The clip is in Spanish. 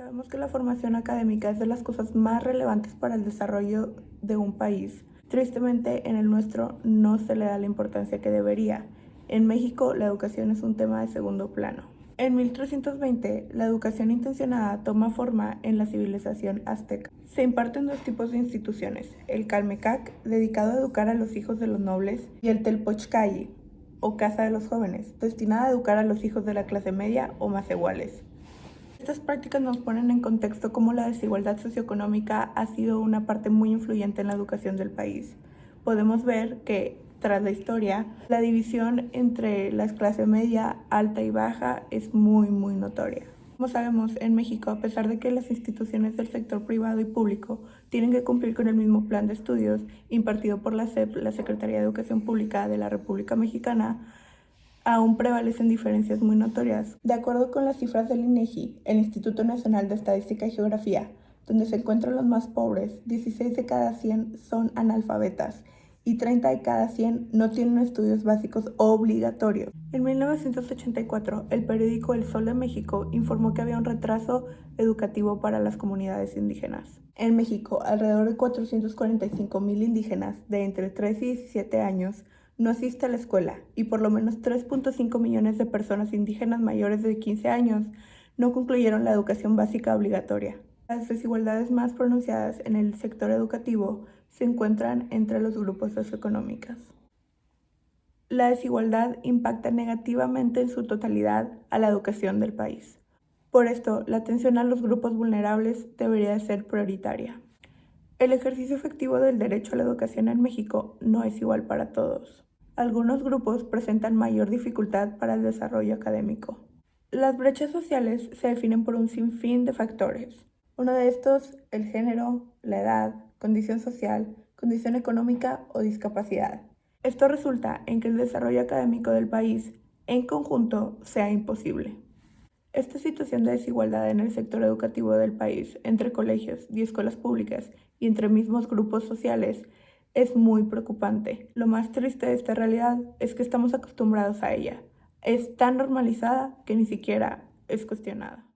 Sabemos que la formación académica es de las cosas más relevantes para el desarrollo de un país. Tristemente, en el nuestro no se le da la importancia que debería. En México, la educación es un tema de segundo plano. En 1320, la educación intencionada toma forma en la civilización azteca. Se imparten dos tipos de instituciones, el Calmecac, dedicado a educar a los hijos de los nobles, y el Telpochcalli, o Casa de los Jóvenes, destinada a educar a los hijos de la clase media o más iguales. Estas prácticas nos ponen en contexto cómo la desigualdad socioeconómica ha sido una parte muy influyente en la educación del país. Podemos ver que, tras la historia, la división entre la clase media, alta y baja es muy notoria. Como sabemos, en México, a pesar de que las instituciones del sector privado y público tienen que cumplir con el mismo plan de estudios impartido por la SEP, la Secretaría de Educación Pública de la República Mexicana, aún prevalecen diferencias muy notorias. De acuerdo con las cifras del INEGI, el Instituto Nacional de Estadística y Geografía, donde se encuentran los más pobres, 16 de cada 100 son analfabetas y 30 de cada 100 no tienen estudios básicos obligatorios. En 1984, el periódico El Sol de México informó que había un retraso educativo para las comunidades indígenas. En México, alrededor de 445,000 indígenas de entre 3 y 17 años no asiste a la escuela y por lo menos 3.5 millones de personas indígenas mayores de 15 años no concluyeron la educación básica obligatoria. Las desigualdades más pronunciadas en el sector educativo se encuentran entre los grupos socioeconómicos. La desigualdad impacta negativamente en su totalidad a la educación del país. Por esto, la atención a los grupos vulnerables debería de ser prioritaria. El ejercicio efectivo del derecho a la educación en México no es igual para todos. Algunos grupos presentan mayor dificultad para el desarrollo académico. Las brechas sociales se definen por un sinfín de factores. Uno de estos, el género, la edad, condición social, condición económica o discapacidad. Esto resulta en que el desarrollo académico del país, en conjunto, sea imposible. Esta situación de desigualdad en el sector educativo del país, entre colegios y escuelas públicas y entre mismos grupos sociales, es muy preocupante. Lo más triste de esta realidad es que estamos acostumbrados a ella. Es tan normalizada que ni siquiera es cuestionada.